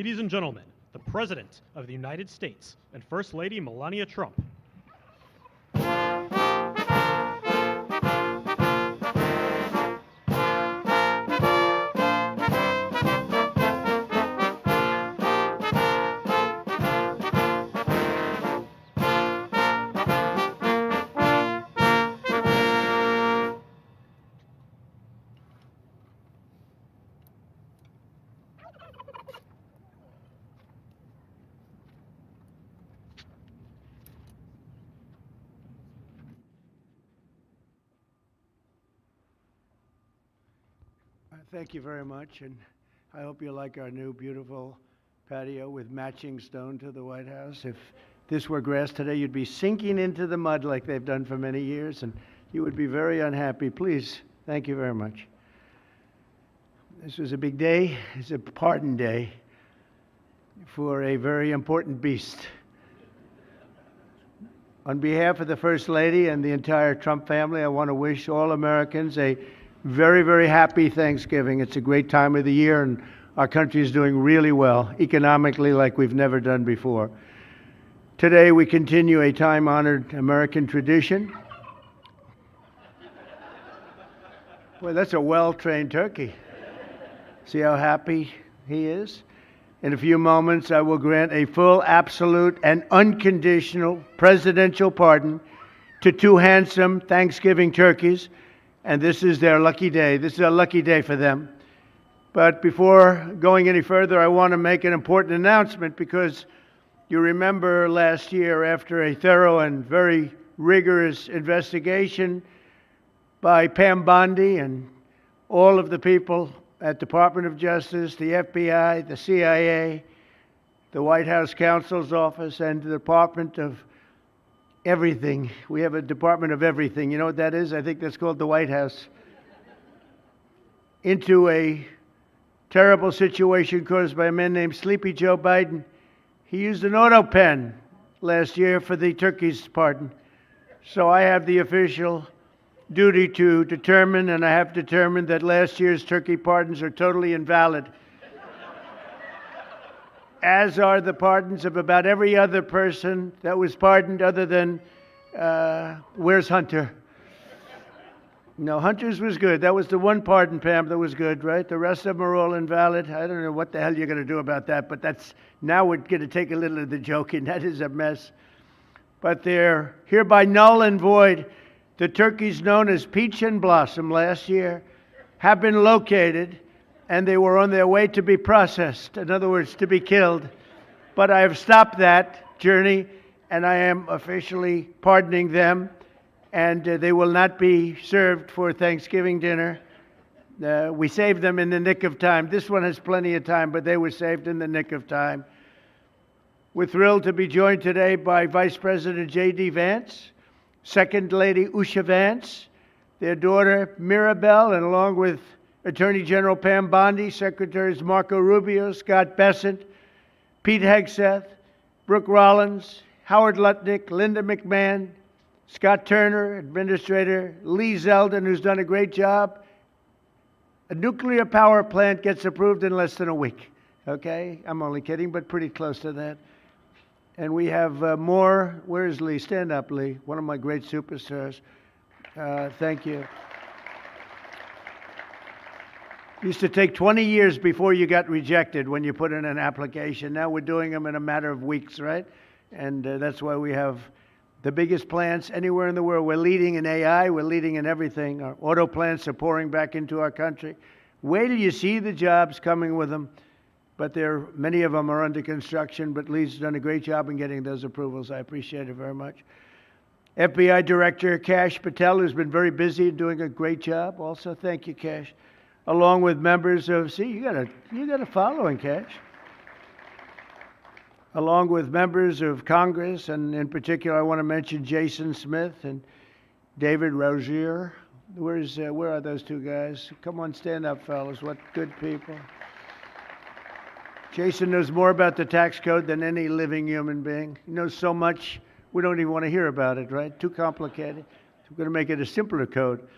Ladies and gentlemen, the President of the United States and First Lady Melania Trump. Thank you very much, and I hope you like our new beautiful patio with matching stone to the White House. If this were grass today, you'd be sinking into the mud like they've done for many years, and you would be very unhappy. Please, thank you very much. This was a big day. It's a pardon day for a very important beast. On behalf of the First Lady and the entire Trump family, I want to wish all Americans a very, very happy Thanksgiving. It's a great time of the year, and our country is doing really well, economically, like we've never done before. Today, we continue a time-honored American tradition. Well, that's a well-trained turkey. See how happy he is? In a few moments, I will grant a full, absolute, and unconditional presidential pardon to two handsome Thanksgiving turkeys, and this is their lucky day. This is a lucky day for them. But before going any further, I want to make an important announcement, because you remember last year, after a thorough and very rigorous investigation by Pam Bondi and all of the people at Department of Justice, the FBI, the CIA, the White House Counsel's Office, and the Department of Everything. We have a Department of Everything. You know what that is? I think that's called the White House. Into a terrible situation caused by a man named Sleepy Joe Biden. He used an auto pen last year for the turkey's pardon. So I have the official duty to determine, and I have determined, that last year's turkey pardons are totally invalid, as are the pardons of about every other person that was pardoned other than, where's Hunter? No, Hunter's was good. That was the one pardon, Pam, that was good, right? The rest of them are all invalid. I don't know what the hell you're going to do about that, but now we're going to take a little of the joking. That is a mess. But they're hereby null and void. The turkeys known as Peach and Blossom last year have been located, and they were on their way to be processed, in other words, to be killed. But I have stopped that journey, and I am officially pardoning them, and they will not be served for Thanksgiving dinner. We saved them in the nick of time. This one has plenty of time, but they were saved in the nick of time. We're thrilled to be joined today by Vice President J.D. Vance, Second Lady Usha Vance, their daughter Mirabelle, and along with Attorney General Pam Bondi, Secretaries Marco Rubio, Scott Bessent, Pete Hegseth, Brooke Rollins, Howard Lutnick, Linda McMahon, Scott Turner, Administrator Lee Zeldin, who's done a great job. A nuclear power plant gets approved in less than a week. Okay? I'm only kidding, but pretty close to that. And we have more. Where's Lee? Stand up, Lee. One of my great superstars. Thank you. Used to take 20 years before you got rejected when you put in an application. Now we're doing them in a matter of weeks, right? And that's why we have the biggest plants anywhere in the world. We're leading in AI. We're leading in everything. Our auto plants are pouring back into our country. Wait till you see the jobs coming with them. But many of them are under construction, but Lee's done a great job in getting those approvals. I appreciate it very much. FBI Director Kash Patel, who's been very busy and doing a great job. Also, thank you, Kash. Along with members of, you got a following, Kash. Along with members of Congress, and in particular, I want to mention Jason Smith and David Rozier. Where are those two guys? Come on, stand up, fellas. What good people. Jason knows more about the tax code than any living human being. He knows so much, we don't even want to hear about it, right? Too complicated. We're going to make it a simpler code.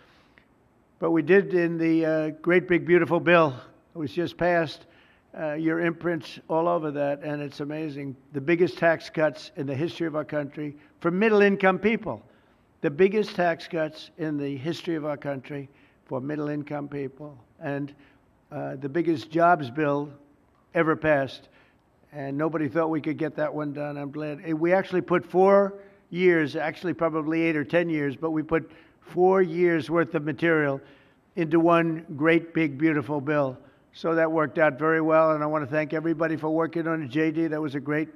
But we did in the great big beautiful bill that was just passed, your imprints all over that, and it's amazing. The biggest tax cuts in the history of our country for middle-income people. The biggest tax cuts in the history of our country for middle-income people. And the biggest jobs bill ever passed. And nobody thought we could get that one done. I'm glad. We actually put 4 years, actually probably 8 or 10 years, but we put 4 years worth of material into one great, big, beautiful bill. So that worked out very well, and I want to thank everybody for working on it. JD, that was a great,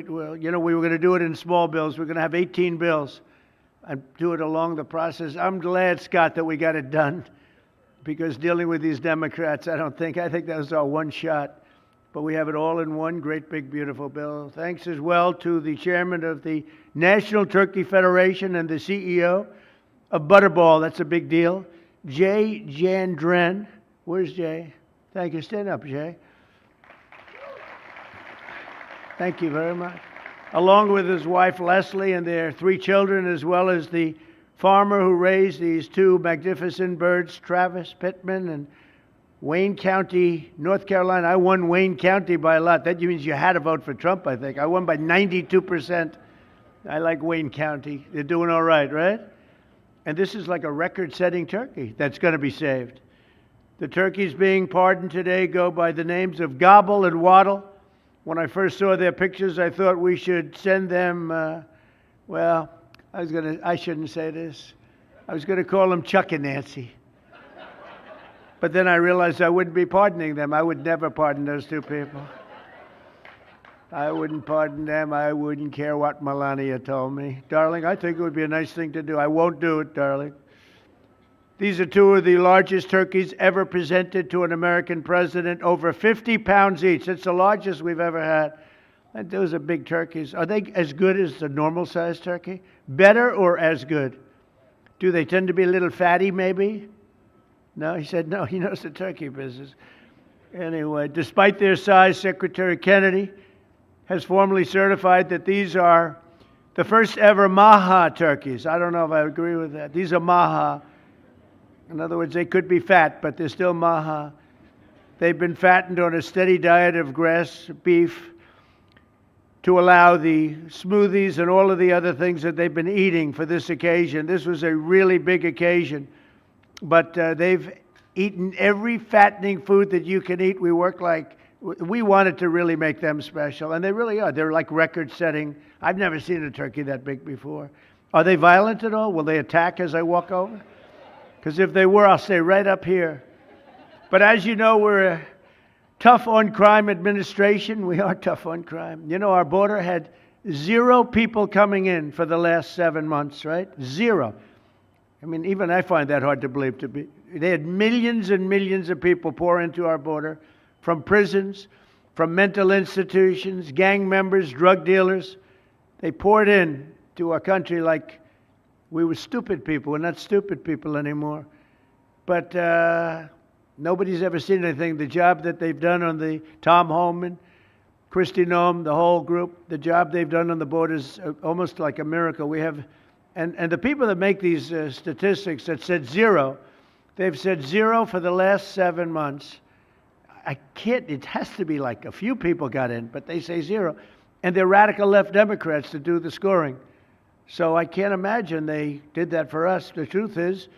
well, you know, we were going to do it in small bills. We're going to have 18 bills and do it along the process. I'm glad, Scott, that we got it done, because dealing with these Democrats, I think that was our one shot. But we have it all in one great, big, beautiful bill. Thanks as well to the chairman of the National Turkey Federation and the CEO of Butterball. That's a big deal. Jay Jandren. Where's Jay? Thank you. Stand up, Jay. Thank you very much. Along with his wife, Leslie, and their 3 children, as well as the farmer who raised these 2 magnificent birds, Travis Pittman, and Wayne County, North Carolina. I won Wayne County by a lot. That means you had to vote for Trump, I think. I won by 92%. I like Wayne County. They're doing all right, right? And this is like a record-setting turkey that's going to be saved. The turkeys being pardoned today go by the names of Gobble and Waddle. When I first saw their pictures, I thought we should send them, well, I shouldn't say this. I was going to call them Chuck and Nancy. But then I realized I wouldn't be pardoning them. I would never pardon those 2 people. I wouldn't pardon them. I wouldn't care what Melania told me. Darling, I think it would be a nice thing to do. I won't do it, darling. These are 2 of the largest turkeys ever presented to an American president, over 50 pounds each. That's the largest we've ever had. And those are big turkeys. Are they as good as the normal-sized turkey? Better or as good? Do they tend to be a little fatty, maybe? No, he said no. He knows the turkey business. Anyway, despite their size, Secretary Kennedy has formally certified that these are the first ever Maha turkeys. I don't know if I agree with that. These are Maha. In other words, they could be fat, but they're still Maha. They've been fattened on a steady diet of grass, beef, to allow the smoothies and all of the other things that they've been eating for this occasion. This was a really big occasion. But they've eaten every fattening food that you can eat. We wanted to really make them special, and they really are. They're like record-setting. I've never seen a turkey that big before. Are they violent at all? Will they attack as I walk over? Because if they were, I'll stay right up here. But as you know, we're a tough-on-crime administration. We are tough on crime. You know, our border had 0 people coming in for the last 7 months, right? 0. I mean, even I find that hard to believe. They had millions and millions of people pour into our border from prisons, from mental institutions, gang members, drug dealers. They poured in to our country like we were stupid people. We're not stupid people anymore. But nobody's ever seen anything. The job that they've done on the Tom Homan, Kristi Noem, the whole group, the job they've done on the border is almost like a miracle. We have... And the people that make these statistics that said 0, they've said 0 for the last 7 months. It has to be like a few people got in, but they say 0. And they're radical left Democrats to do the scoring. So I can't imagine they did that for us. The truth is,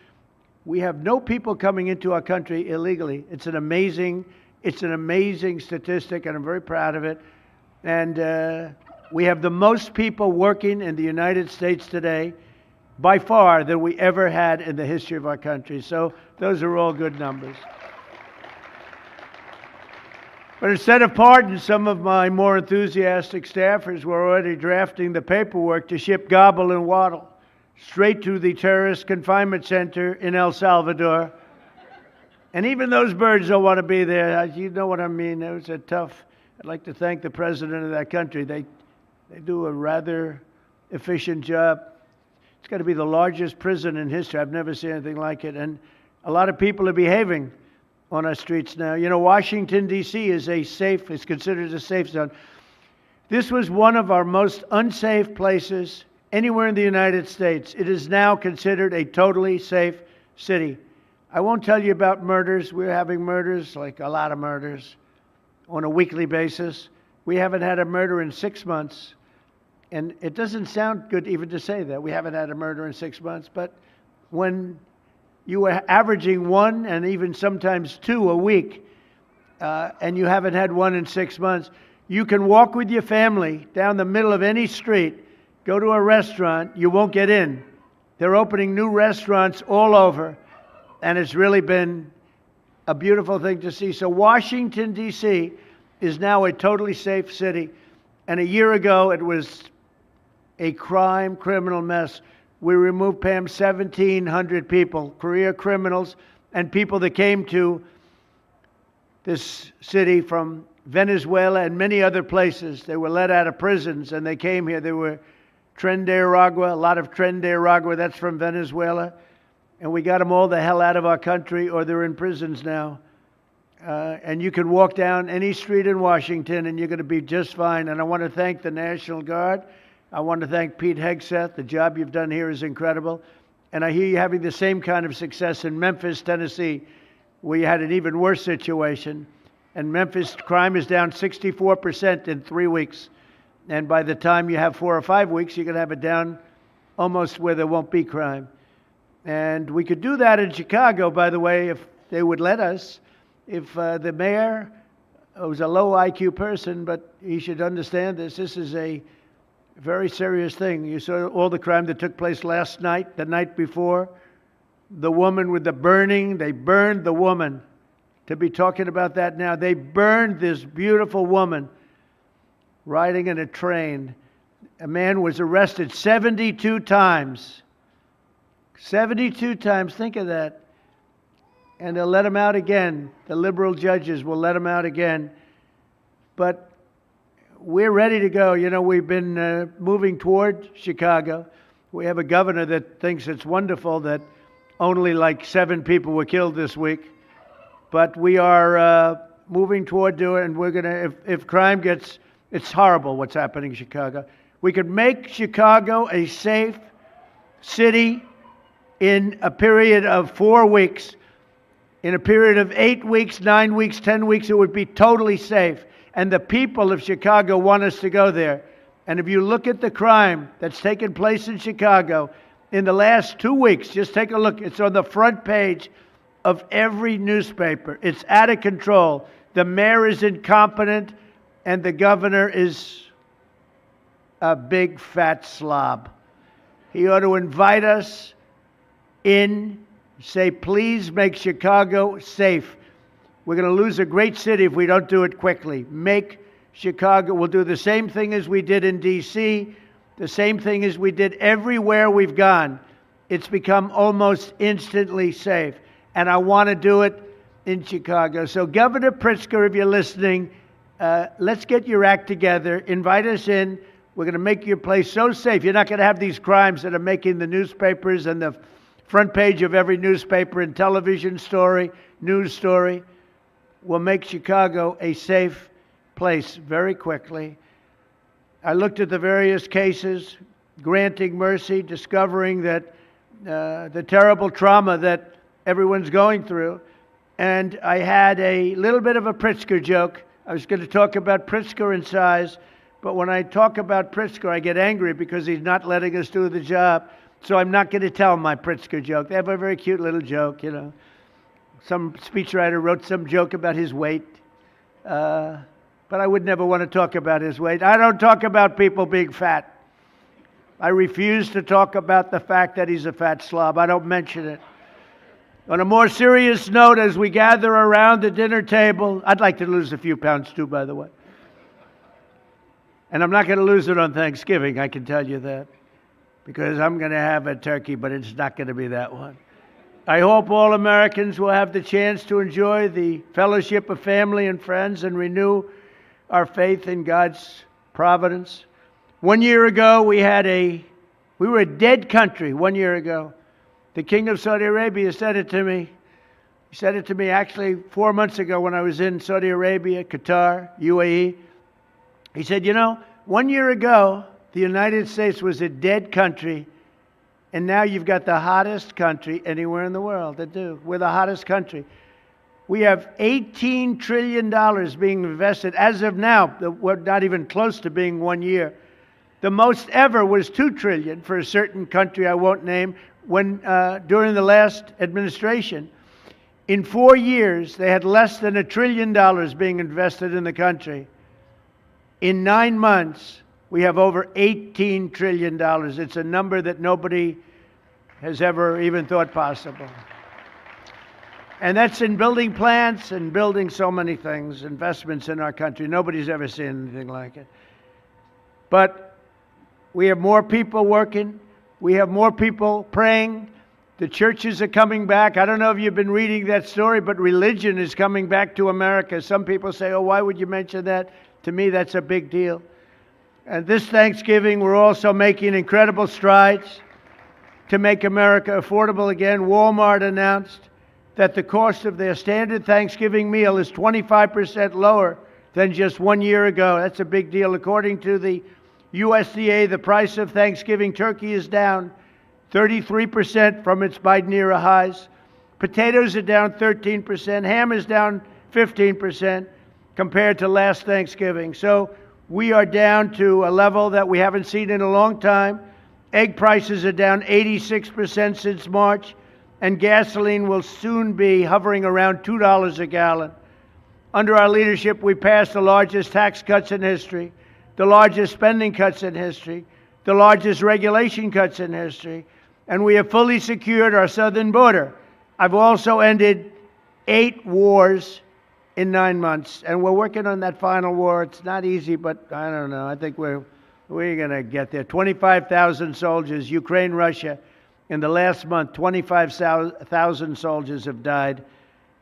we have no people coming into our country illegally. It's an amazing statistic, and I'm very proud of it. And we have the most people working in the United States today, by far, than we ever had in the history of our country. So those are all good numbers. But instead of pardons, some of my more enthusiastic staffers were already drafting the paperwork to ship Gobble and Waddle straight to the terrorist confinement center in El Salvador. And even those birds don't want to be there. You know what I mean? It was a tough... I'd like to thank the president of that country. They do a rather efficient job. It's got to be the largest prison in history. I've never seen anything like it. And a lot of people are behaving on our streets now. You know, Washington, D.C. is considered a safe zone. This was one of our most unsafe places anywhere in the United States. It is now considered a totally safe city. I won't tell you about murders. We're having murders, like a lot of murders. on a weekly basis. We haven't had a murder in 6 months. And it doesn't sound good even to say that. We haven't had a murder in 6 months. But when you are averaging 1 and even sometimes 2 a week, and you haven't had 1 in 6 months, you can walk with your family down the middle of any street, go to a restaurant, you won't get in. They're opening new restaurants all over, and it's really been a beautiful thing to see. So Washington, D.C. is now a totally safe city. And a year ago, it was a criminal mess. We removed, Pam, 1,700 people, career criminals, and people that came to this city from Venezuela and many other places. They were let out of prisons, and they came here. They were Tren de Aragua, a lot of Tren de Aragua, that's from Venezuela. And we got them all the hell out of our country, or they're in prisons now. And you can walk down any street in Washington, and you're going to be just fine. And I want to thank the National Guard. I want to thank Pete Hegseth. The job you've done here is incredible. And I hear you having the same kind of success in Memphis, Tennessee, where you had an even worse situation. And Memphis crime is down 64% in 3 weeks. And by the time you have 4 or 5 weeks, you're going to have it down almost where there won't be crime. And we could do that in Chicago, by the way, if they would let us. If the mayor was a low IQ person, but he should understand this. This is a very serious thing. You saw all the crime that took place last night, the night before. The woman with the burning, they burned the woman. To be talking about that now, they burned this beautiful woman riding in a train. A man was arrested 72 times. 72 times, think of that. And they'll let him out again. The liberal judges will let him out again. But we're ready to go. You know, we've been moving toward Chicago. We have a governor that thinks it's wonderful that only like 7 people were killed this week. But we are moving toward doing it, and we're going to, if crime gets, it's horrible what's happening in Chicago. We could make Chicago a safe city in a period of 4 weeks. In a period of 8 weeks, 9 weeks, 10 weeks, it would be totally safe. And the people of Chicago want us to go there. And if you look at the crime that's taken place in Chicago in the last 2 weeks, just take a look. It's on the front page of every newspaper. It's out of control. The mayor is incompetent, and the governor is a big fat slob. He ought to invite us in, say, please make Chicago safe. We're going to lose a great city if we don't do it quickly. Make Chicago, we'll do the same thing as we did in D.C., the same thing as we did everywhere we've gone. It's become almost instantly safe. And I want to do it in Chicago. So Governor Pritzker, if you're listening, let's get your act together. Invite us in. We're going to make your place so safe. You're not going to have these crimes that are making the newspapers and the front page of every newspaper and television story, news story. We'll make Chicago a safe place very quickly. I looked at the various cases, granting mercy, discovering that the terrible trauma that everyone's going through. And I had a little bit of a Pritzker joke. I was going to talk about Pritzker in size, but when I talk about Pritzker, I get angry because he's not letting us do the job. So I'm not going to tell my Pritzker joke. They have a very cute little joke, you know. Some speechwriter wrote some joke about his weight. But I would never want to talk about his weight. I don't talk about people being fat. I refuse to talk about the fact that he's a fat slob. I don't mention it. On a more serious note, as we gather around the dinner table, I'd like to lose a few pounds too, by the way. And I'm not going to lose it on Thanksgiving, I can tell you that. Because I'm going to have a turkey, but it's not going to be that one. I hope all Americans will have the chance to enjoy the fellowship of family and friends and renew our faith in God's providence. 1 year ago, we were a dead country 1 year ago. The King of Saudi Arabia said it to me. He said it to me actually 4 months ago when I was in Saudi Arabia, Qatar, UAE. He said, you know, 1 year ago, the United States was a dead country, and now you've got the hottest country anywhere in the world. We're the hottest country. We have $18 trillion being invested. As of now, we're not even close to being 1 year. The most ever was $2 trillion for a certain country I won't name when during the last administration. In 4 years, they had less than $1 trillion being invested in the country. In 9 months, we have over $18 trillion. It's a number that nobody has ever even thought possible. And that's in building plants and building so many things, investments in our country. Nobody's ever seen anything like it. But we have more people working. We have more people praying. The churches are coming back. I don't know if you've been reading that story, but religion is coming back to America. Some people say, oh, why would you mention that? To me, that's a big deal. And this Thanksgiving, we're also making incredible strides to make America affordable again. Walmart announced that the cost of their standard Thanksgiving meal is 25% lower than just 1 year ago. That's a big deal. According to the USDA, the price of Thanksgiving turkey is down 33% from its Biden era highs. Potatoes are down 13%. Ham is down 15% compared to last Thanksgiving. So we are down to a level that we haven't seen in a long time. Egg prices are down 86% since March. And gasoline will soon be hovering around $2 a gallon. Under our leadership, we passed the largest tax cuts in history, the largest spending cuts in history, the largest regulation cuts in history, and we have fully secured our southern border. I've also ended 8 wars in 9 months, and we're working on that final war. It's not easy, but I don't know. I think we're going to get there. 25,000 soldiers, Ukraine, Russia. In the last month, 25,000 soldiers have died.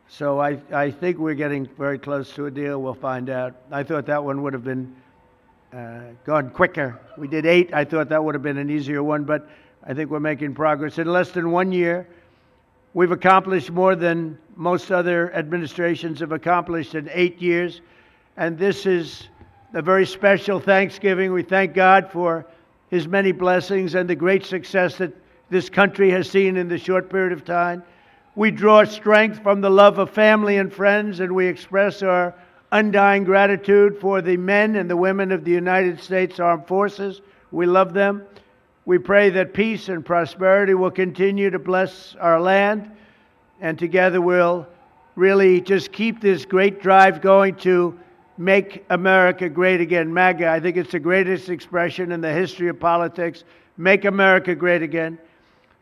So I think we're getting very close to a deal. We'll find out. I thought that one would have been gone quicker. We did 8. I thought that would have been an easier one, but I think we're making progress. In less than 1 year, we've accomplished more than most other administrations have accomplished in 8 years. And this is a very special Thanksgiving. We thank God for His many blessings and the great success that this country has seen in the short period of time. We draw strength from the love of family and friends, and we express our undying gratitude for the men and the women of the United States Armed Forces. We love them. We pray that peace and prosperity will continue to bless our land, and together we'll really just keep this great drive going to make America great again. MAGA, I think it's the greatest expression in the history of politics. Make America great again.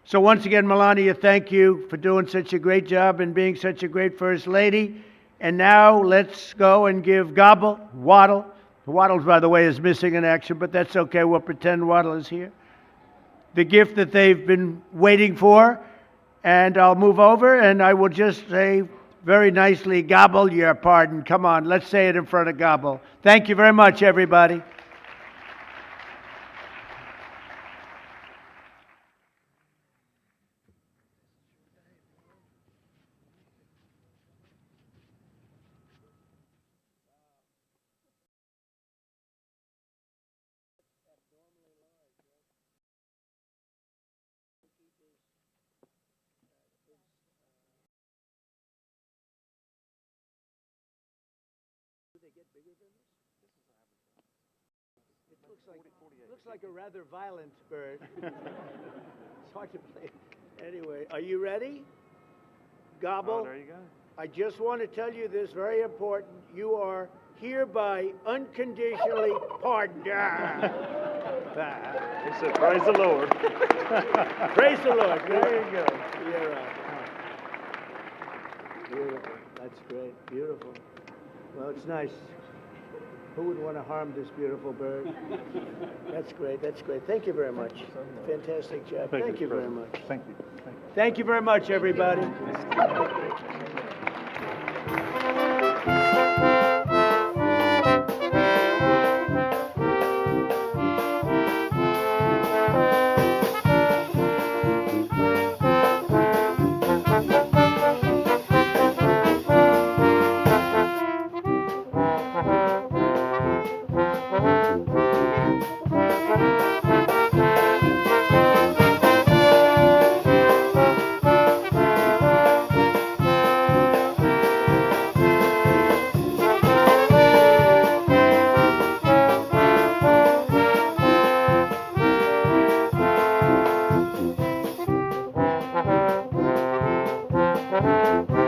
So once again, Melania, thank you for doing such a great job and being such a great First Lady. And now let's go and give Waddle. Waddle, by the way, is missing in action, but that's okay. We'll pretend Waddle is here. The gift that they've been waiting for. And I'll move over and I will just say very nicely, gobble your pardon. Come on, let's say it in front of Gobble. Thank you very much, everybody. It looks like a rather violent bird. It's hard to play. Anyway, are you ready? Gobble. Oh, there you go. I just want to tell you this, very important. You are hereby unconditionally pardoned. He said, praise the Lord. Praise the Lord. There you go. You're right. Beautiful. That's great. Beautiful. Well, it's nice. Who would want to harm this beautiful bird? That's great. That's great. Thank you very much. Fantastic job. Thank you very much. Thank you. Thank you very much, everybody. 谢。